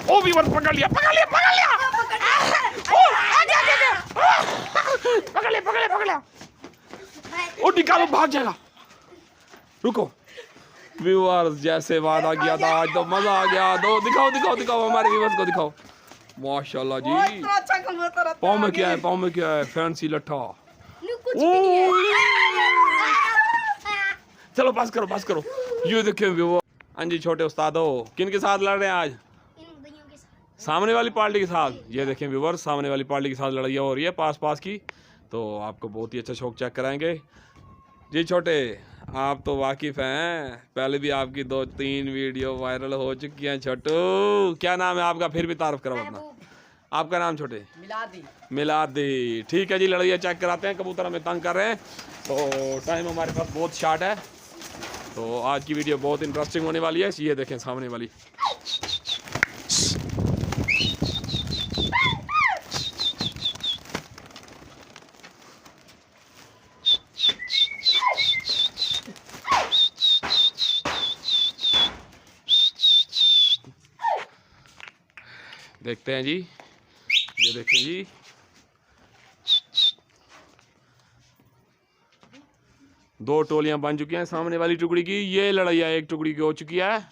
ओ viewers पकड़ लिया पकड़ लिया पकड़ लिया पकड़ लिया पकड़ लिया पकड़ लिया। ओ निकालो भाग जाएगा। रुको व्यूअर्स जैसे वादा किया था आज तो मजा आ गया। दो दिखाओ दिखाओ दिखाओ हमारे व्यूअर्स को दिखाओ। माशाल्लाह जी। पाँव में क्या है पाँव में क्या है? फैंसी लट्ठा। चलो पास करो पास करो। ये देखिए व्यूअर्स। हाँ जी छोटे उस्तादो किन के साथ लड़ रहे हैं आज? सामने वाली पार्टी के साथ। ये देखें व्यूअर्स सामने वाली पार्टी के साथ लड़ाई हो रही है पास पास की। तो आपको बहुत ही अच्छा शौक चेक कराएंगे जी। छोटे आप तो वाकिफ हैं, पहले भी आपकी 2-3 वीडियो वायरल हो चुकी हैं। छोटू क्या नाम है आपका? फिर भी तारीफ करो अपना। आपका नाम छोटे? मिलादी। मिलादी ठीक है जी। लड़ाइयाँ चेक कराते हैं। कबूतर हमें तंग कर रहे हैं तो टाइम हमारे पास बहुत शॉर्ट है। तो आज की वीडियो बहुत इंटरेस्टिंग होने वाली है। ये देखें सामने वाली। देखते हैं जी। ये देखें जी। दो टोलियां बन चुकी हैं सामने वाली टुकड़ी की। ये लड़ाइयाँ एक टुकड़ी की हो चुकी है।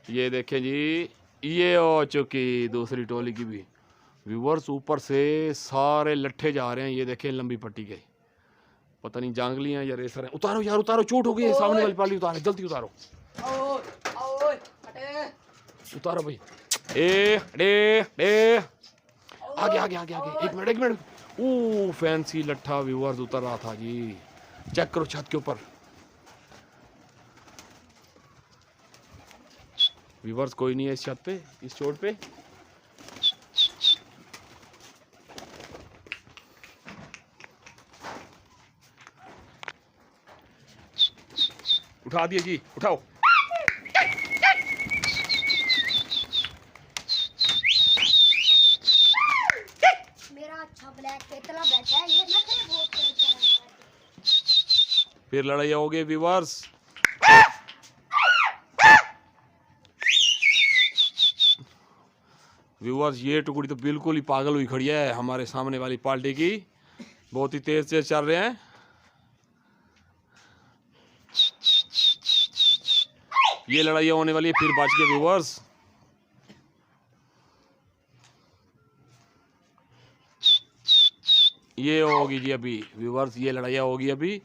ये देखें जी ये हो चुकी दूसरी टोली की भी। व्यूअर्स ऊपर से सारे लट्ठे जा रहे हैं। ये देखें लंबी पट्टी के। पता नहीं जांगली हैं या रेसर हैं। उतारो यार उतारो चोट हो गई है। सामने वाली पाली उतारो जल्दी उतारो। उतारो भाई। आगे आगे आगे आगे। एक मिनट। ओ फैंसी लट्ठा व्यूअर्स उतर रहा था जी। चेक करो छत के ऊपर। व्यूअर्स कोई नहीं है इस छत पे इस चोट पे। उठा दिए जी उठाओ। फिर लड़ाई हो गई व्यूअर्स। व्यूअर्स ये टुकड़ी तो बिल्कुल ही पागल हुई खड़ी है हमारे सामने वाली पार्टी की। बहुत ही तेज तेज चल रहे हैं। ये लड़ाई होने वाली है फिर बच गए व्यूअर्स। ये होगी जी अभी व्यूअर्स। ये लड़ाई होगी अभी।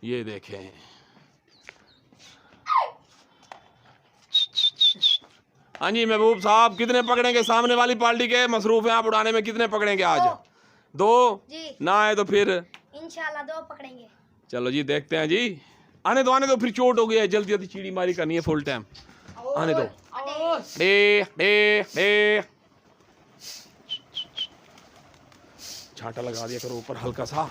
ये देखें हाँ जी महबूब साहब कितने पकड़ेंगे? सामने वाली पार्टी के मसरूफ हैं आप उड़ाने में। कितने पकड़ेंगे आज? दो ना आए तो फिर इंशाल्लाह 2 पकड़ेंगे। चलो जी देखते हैं जी। आने दो फिर चोट हो गई है। जल्दी जल्दी चीड़ी मारी करनी है फुल टाइम। आने दो। छाटा लगा दिया करो ऊपर हल्का सा।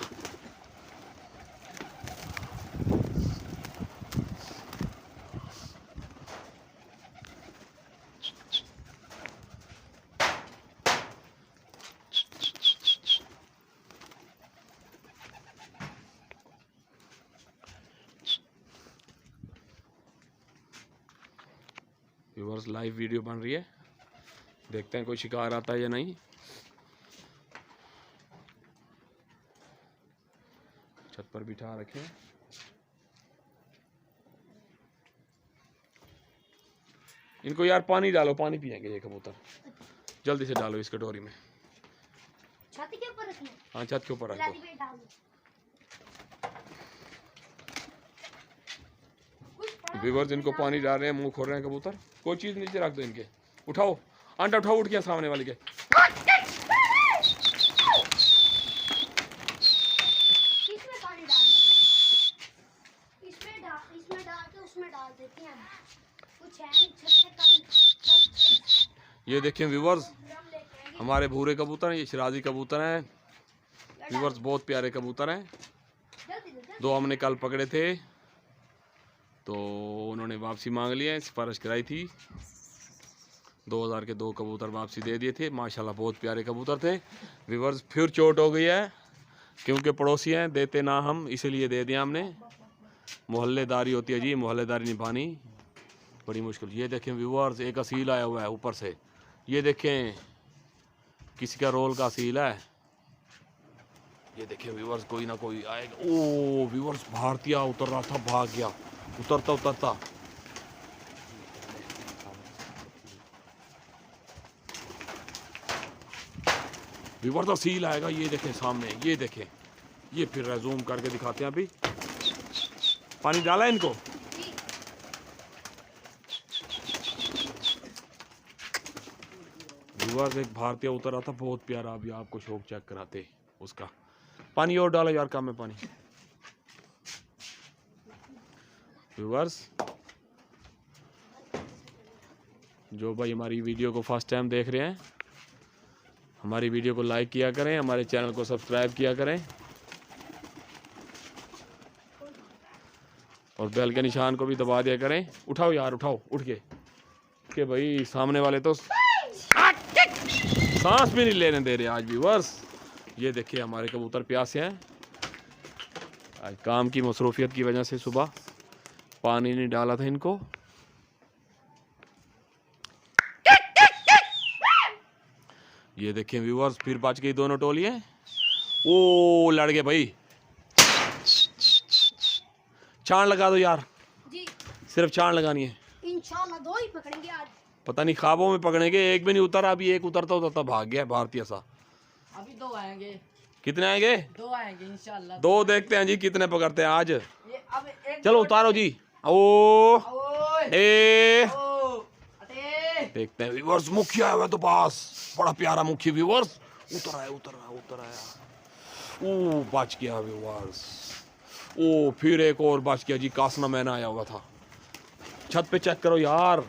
व्यूअर्स लाइव वीडियो बन रही है। देखते हैं कोई शिकार आता है या नहीं। छत पर बिठा रखे। इनको यार पानी डालो पानी पिएंगे ये कबूतर। जल्दी से डालो इस कटोरी में। छत के ऊपर रखना। हाँ छत के ऊपर रख दो। व्यूअर्स इनको पानी डाल रहे हैं मुंह खोल रहे हैं कबूतर। कोई चीज नीचे रख दो इनके। उठाओ अंडा उठाओ उठ गया सामने वाले के। इसमें पानी डालना। इसमें डाल के उसमें डाल देते हैं। कुछ है नहीं छत से कम। ये देखिए व्यूअर्स हमारे भूरे कबूतर हैं। ये शराजी कबूतर हैं व्यूअर्स। बहुत प्यारे कबूतर हैं। 2 हमने कल पकड़े थे तो उन्होंने वापसी मांग लिया है। सिफारिश कराई थी 2000 के 2 कबूतर वापसी दे दिए थे। माशाल्लाह बहुत प्यारे कबूतर थे व्यूअर्स। फिर चोट हो गई है क्योंकि पड़ोसी हैं देते ना हम इसीलिए दे दिया हमने। मोहल्लेदारी होती है जी। मोहल्लेदारी निभानी बड़ी मुश्किल। ये देखें व्यूअर्स एक असील आया हुआ है ऊपर से। ये देखें किसी का रोल का सील है। ये देखें व्यूवर्स, कोई ना कोई आएगा। ओ व्यूवर्स, भारतीय उतर रहा था, भाग गया उतरता उतरता। व्यूवर्स का सील आएगा, ये देखें सामने, ये देखें, ये फिर जूम करके दिखाते हैं। अभी पानी डाला है इनको। व्यूवर्स एक भारतीय उतर रहा था, बहुत प्यारा। अभी आपको शौक चेक कराते उसका। पानी और डाला यार, काम है पानी। व्यूवर्स जो भाई हमारी वीडियो को फर्स्ट टाइम देख रहे हैं, हमारी वीडियो को लाइक किया करें, हमारे चैनल को सब्सक्राइब किया करें और बेल के निशान को भी दबा दिया करें। उठाओ यार, उठाओ उठ के भाई सामने वाले तो सांस भी नहीं लेने दे रहे आज व्यूवर्स। ये देखिए हमारे कबूतर प्यासे हैं। आज काम की मसरूफियत की वजह से सुबह पानी नहीं डाला था इनको। ये देखें व्यूवर्स, फिर बच गई दोनों टोलियां। ओ लड़ गए भाई। चांद लगा दो यार जी, सिर्फ चांद लगानी है। इंशाल्लाह 2 ही पकड़ेंगे आज। पता नहीं ख्वाबों में पकड़ेंगे, एक भी नहीं उतरा। अभी एक उतरता उतरता भाग गया भारतीय सा। अभी 2 आएंगे। कितने आएंगे? 2 आएंगे इंशाल्लाह। 2 देखते हैं जी कितने पकड़ते हैं आज। ये अब एक चलो उतारो जी। ओ ओए ए ओ अटे देखते हैं व्यूवर्स। मुखिया है तो पास, बड़ा प्यारा मुखी व्यूवर्स। उतर आया। ओ बच गया व्यूवर्स। ओ फिर एक और बच गया जी। कासना मैना आया हुआ था। छत पे चेक करो यार।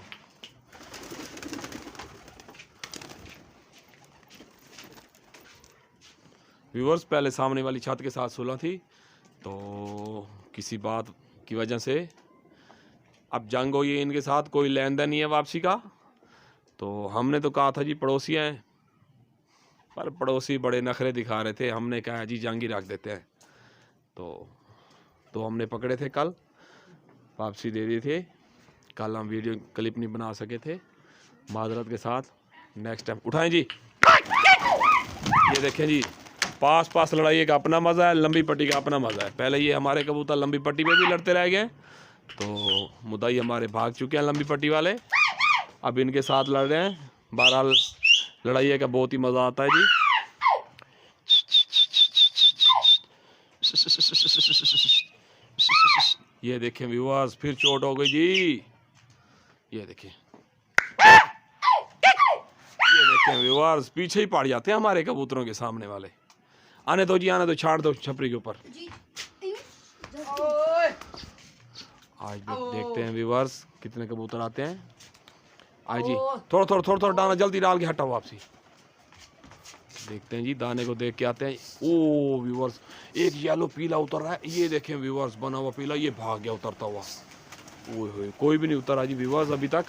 व्यूवर्स पहले सामने वाली छत के साथ सुलह थी, तो किसी बात की वजह से अब जंग हुई है इनके साथ। कोई लेन देन नहीं है वापसी का। तो हमने तो कहा था जी पड़ोसी हैं, पर पड़ोसी बड़े नखरे दिखा रहे थे। हमने कहा जी जंग ही रख देते हैं। तो हमने पकड़े थे, कल वापसी दे दी थी। कल हम वीडियो क्लिप नहीं बना सके थे, माजरत के साथ। नेक्स्ट टाइम उठाएं जी। ये देखें जी, पास लड़ाई का अपना मज़ा है, लंबी पट्टी का अपना मज़ा है। पहले ये हमारे कबूतर लंबी पट्टी पे भी लड़ते रह गए, तो मुद्दाई हमारे भाग चुके हैं लंबी पट्टी वाले। अब इनके साथ लड़ रहे हैं। बहरहाल लड़ाई का बहुत ही मज़ा आता है जी। ये देखें व्यूअर्स, फिर चोट हो गई जी। ये देखें व्यूअर्स, पीछे ही पड़ जाते हैं हमारे कबूतरों के सामने वाले। आने दो जी, आने दो, छाड़ दो छपरी के ऊपर। ओए आज देखते हैं व्यूअर्स कितने कबूतर आते हैं आज जी। थोड़ा दाना जल्दी डाल के हटाओ वापसी। देखते हैं जी, दाने को देख के आते हैं। ओ व्यूअर्स, एक येलो पीला उतर रहा है। ये देखें व्यूअर्स, बना हुआ पीला, ये भाग गया उतरता हुआ। ओए होए, कोई भी नहीं उतरा जी व्यूअर्स अभी तक।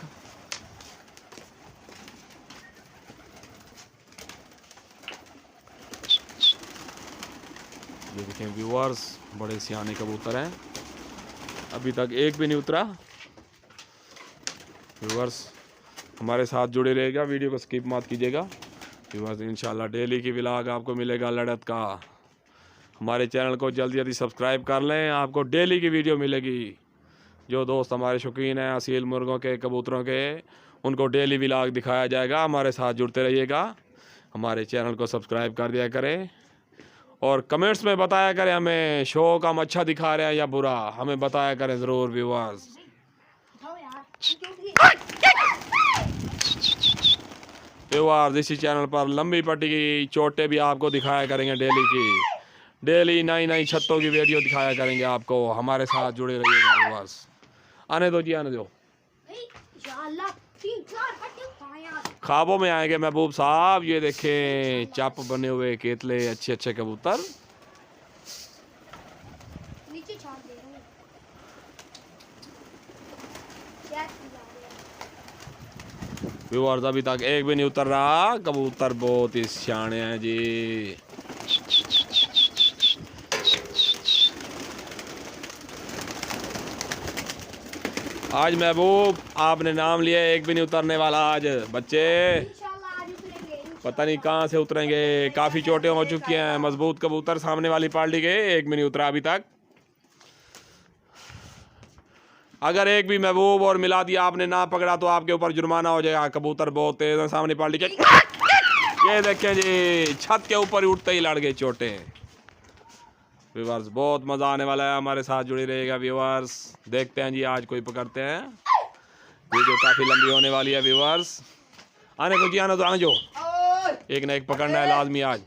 ये देखें व्यूअर्स, बड़े सियाने कबूतर हैं, अभी तक एक भी नहीं उतरा। व्यूअर्स हमारे साथ जुड़े रहेगा, वीडियो को स्किप मत कीजिएगा। व्यूअर्स इंशाल्लाह डेली की व्लॉग आपको मिलेगा लड़त का। हमारे चैनल को जल्दी सब्सक्राइब कर लें, आपको डेली की वीडियो मिलेगी। जो दोस्त हमारे शौकीन हैं असील मुर्गों के, कबूतरों के, उनको डेली व्लॉग दिखाया जाएगा। हमारे साथ जुड़ते रहिएगा, हमारे चैनल को सब्सक्राइब कर दिया करें और कमेंट्स में बताया करें हमें शो का हम अच्छा दिखा रहे हैं या बुरा, हमें बताया करें ज़रूर व्यूअर्स। व्यूअर्स इसी चैनल पर लंबी पट्टी की चोटें भी आपको दिखाया करेंगे डेली की। डेली नई छत्तों की वीडियो दिखाया करेंगे आपको। हमारे साथ जुड़े रहिएगा व्यूअर्स। आने दो जी, आने दो। ख्वाबों में आएंगे महबूब साहब। ये देखें चप बने हुए केतले, अच्छे कबूतर। नीचे छाड़ दे रहे हैं। व्यूअर्स अभी तक एक भी नहीं उतर रहा। कबूतर बहुत ही सियाने हैं जी। आज महबूब आपने नाम लिया, एक भी नहीं उतरने वाला आज बच्चे। इंशाल्लाह पता नहीं कहाँ से उतरेंगे। काफ़ी चोटें हो चुकी हैं। मजबूत कबूतर सामने वाली पार्टी के, एक भी नहीं उतरा अभी तक। अगर एक भी महबूब और मिलादी आपने ना पकड़ा तो आपके ऊपर जुर्माना हो जाएगा। कबूतर बहुत तेज है सामने पार्टी के। ये देखें जी, छत के ऊपर उठते ही लड़ गए चोटे। व्यूअर्स बहुत मज़ा आने वाला है, हमारे साथ जुड़े रहेगा व्यूअर्स। देखते हैं जी आज कोई पकड़ते हैं। वीडियो काफ़ी लंबी होने वाली है व्यूअर्स। आने को जी, आने तो आने जो, एक ना एक पकड़ना है लाजमी आज।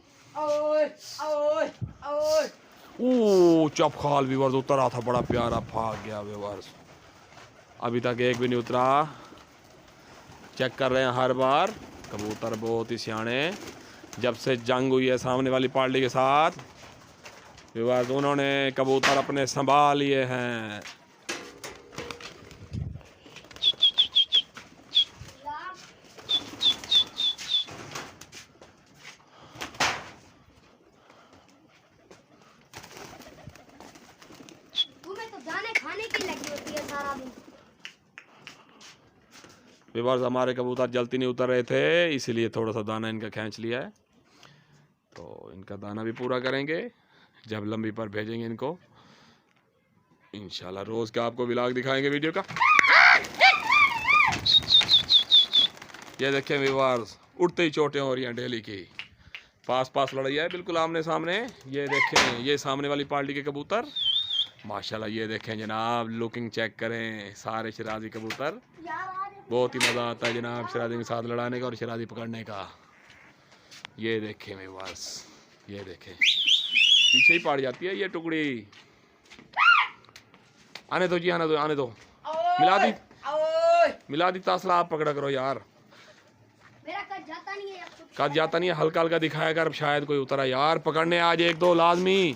चपखाल व्यूअर्स उतरा था, बड़ा प्यारा भाग गया व्यूअर्स। अभी तक एक भी नहीं उतरा। चेक कर रहे हैं हर बार। कबूतर बहुत ही सियाने। जब से जंग हुई है सामने वाली पार्टी के साथ व्यूअर्स, उन्होंने कबूतर अपने संभाल लिए हैं। तुम्हें तो दाने खाने की लगी होती है सारा दिन। व्यूअर्स हमारे कबूतर जल्दी नहीं उतर रहे थे, इसीलिए थोड़ा सा दाना इनका खींच लिया है। तो इनका दाना भी पूरा करेंगे जब लंबी पर भेजेंगे इनको इंशाल्लाह। रोज़ का आपको व्लॉग दिखाएंगे वीडियो का। ये देखें व्यूअर्स, उठते ही चोटें हो रही हैं डेली की। पास लड़ाई है बिल्कुल आमने सामने। ये देखें, ये सामने वाली पार्टी के कबूतर माशाल्लाह। ये देखें जनाब, लुकिंग चेक करें, सारे शराजी कबूतर। बहुत ही मज़ा आता है जनाब शराजी के साथ लड़ाने का और शराजी पकड़ने का। ये देखें व्यूअर्स, ये देखें, पीछे ही पड़ जाती है ये टुकड़ी। आने दो जी, आने दो, आने दो। मिला दी तासला आप पकड़ा करो यार। मेरा कद जाता नहीं है। कद जाता नहीं है, हल्का हल्का दिखाया कर, शायद कोई उतरा यार। पकड़ने आज एक दो लाजमी,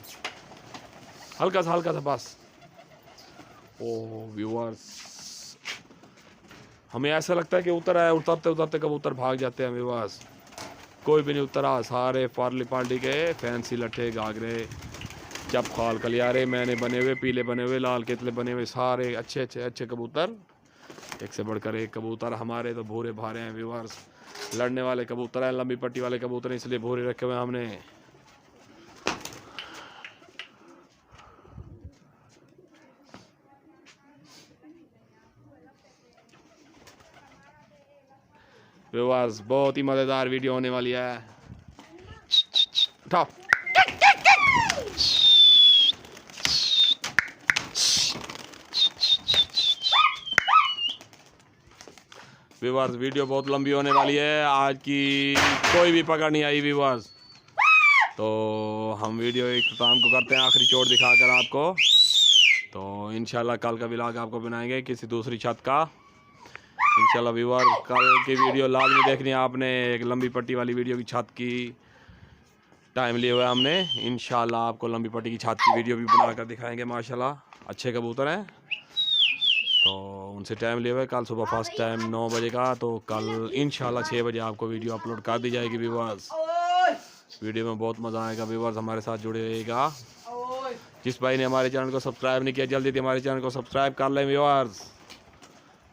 हल्का सा बस। ओ व्यूअर्स, हमें ऐसा लगता है कि उतर आया, उतरते उतरते कबूतर भाग जाते हैं व्यूअर्स। कोई भी नहीं उतरा। सारे फार्ली पार्टी के फैंसी लट्ठे, घाघरे, चपखाल, कलियारे, मैंने बने हुए, पीले बने हुए, लाल केतले बने हुए, सारे अच्छे कबूतर। एक से बढ़कर एक कबूतर। हमारे तो भूरे भारे हैं व्यूअर्स, लड़ने वाले कबूतर हैं, लंबी पट्टी वाले कबूतर हैं, इसलिए भूरे रखे हुए हैं हमने। व्यूअर्स बहुत ही मज़ेदार वीडियो होने वाली है। उठाओ। व्यूअर्स वीडियो बहुत लंबी होने वाली है आज की, कोई भी पकड़ नहीं आई व्यूअर्स। तो हम वीडियो इख्तिताम को करते हैं आखिरी चोट दिखाकर आपको। तो इंशाल्लाह कल का व्लॉग आपको बनाएंगे किसी दूसरी छत का इंशाल्लाह। व्यूअर कल की वीडियो लाजमी देखनी है आपने, एक लंबी पट्टी वाली वीडियो की छत की टाइम लिए हुआ हमने। इंशाल्लाह आपको लंबी पट्टी की छत की वीडियो भी बनाकर दिखाएंगे। माशाल्लाह अच्छे कबूतर हैं, तो उनसे टाइम लिए हुए। कल सुबह फर्स्ट टाइम 9 बजे का, तो कल इंशाल्लाह 6 बजे आपको वीडियो अपलोड कर दी जाएगी व्यूअर्स। वीडियो में बहुत मज़ा आएगा व्यूअर्स, हमारे साथ जुड़े रहेगा। जिस भाई ने हमारे चैनल को सब्सक्राइब नहीं किया, जल्दी से हमारे चैनल को सब्सक्राइब कर लें व्यूअर्स।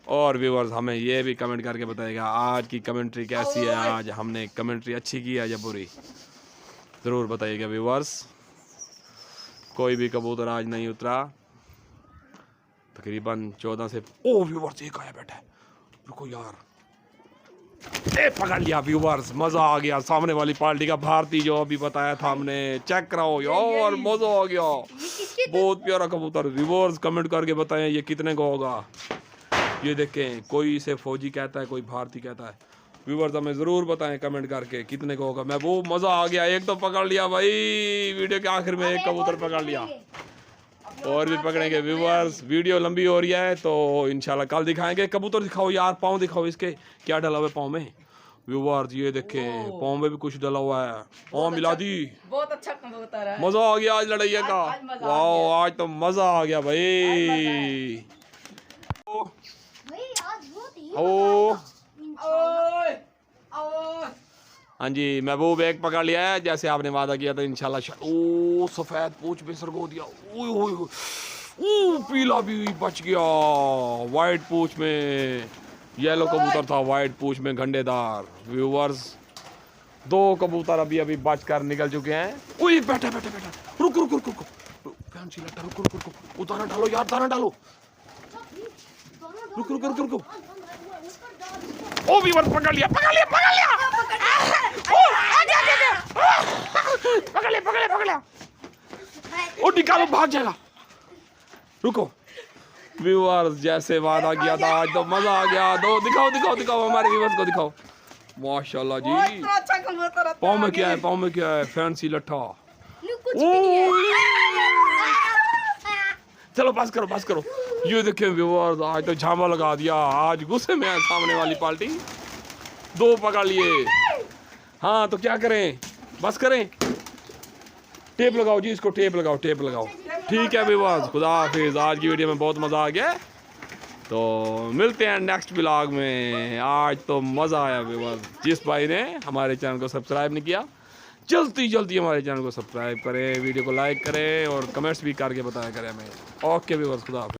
और व्यूअर्स हमें ये भी कमेंट करके बताइएगा आज की कमेंट्री कैसी है, आज हमने कमेंट्री अच्छी की है या बुरी, ज़रूर बताइएगा व्यूअर्स। कोई भी कबूतर आज नहीं उतरा, तकरीबन 14 से। ओ व्यूअर्स एक आया बैठा है, रुको यार, ए पकड़ लिया व्यूअर्स, मज़ा आ गया। सामने वाली पार्टी का भारती जो अभी बताया था हमने, चेक कराओ यार, मज़ा आ गया। बहुत प्यारा कबूतर। व्यूअर्स कमेंट करके बताएं ये कितने का होगा। ये देखें, कोई इसे फौजी कहता है, कोई भारती कहता है। व्यूअर्स हमें ज़रूर बताएं कमेंट करके कितने का होगा। मैं वो मज़ा आ गया, एक तो पकड़ लिया भाई, वीडियो के आखिर में एक कबूतर पकड़ लिया, और भी पकड़ेंगे व्यूअर्स। वीडियो लंबी हो रही है तो इंशाल्लाह कल दिखाएंगे। कबूतर दिखाओ यार, पाँव दिखाओ इसके, क्या डला हुआ है पाँव में व्यूअर्स। ये देखे पाँव में भी कुछ डला हुआ है। पाँव मिला दी, बहुत अच्छा कबूतर है। मज़ा आ गया आज लड़ाइया का। वाह आज तो मज़ा आ गया भाई। ओ हाँ जी, महबूब एक पकड़ लिया है जैसे आपने वादा किया था इंशाल्लाह। ओ सफ़ेद पूछ में सरगो दिया। ओ पीला भी बच गया, वाइट पूछ में येलो कबूतर था, वाइट पूछ में घंटेदार। व्यूअर्स 2 कबूतर अभी बच कर निकल चुके हैं। ओए बैठा रुक फैंसी लट्टा रुक उतारा डालो यार, दाना डालो। रुक ओ वीवर पकड़ लिया पकड़ लिया ओ निकालो, भाग जाएगा। रुको व्यूअर्स, जैसे वादा किया था आज तो मजा आ गया। दो दिखाओ हमारे व्यूअर्स को दिखाओ। माशाल्लाह जी। इतना अच्छा कबूतर है। पाँव में क्या है फैंसी लट्ठा। चलो पास करो। ये देखें व्यूअर्स, आज तो झामा लगा दिया। आज गुस्से में है सामने वाली पार्टी। 2 पकड़ लिए। हाँ तो क्या करें, बस करें। टेप लगाओ जी, इसको टेप लगाओ। ठीक है व्यूअर्स, खुदा हाफिज। आज की वीडियो में बहुत मज़ा आ गया, तो मिलते हैं नेक्स्ट व्लॉग में। आज तो मज़ा आया व्यूअर्स। जिस भाई ने हमारे चैनल को सब्सक्राइब नहीं किया, जल्दी हमारे चैनल को सब्सक्राइब करें, वीडियो को लाइक करें और कमेंट्स भी करके बताया करें हमें। ओके व्यूअर्स, खुदा हाफिज।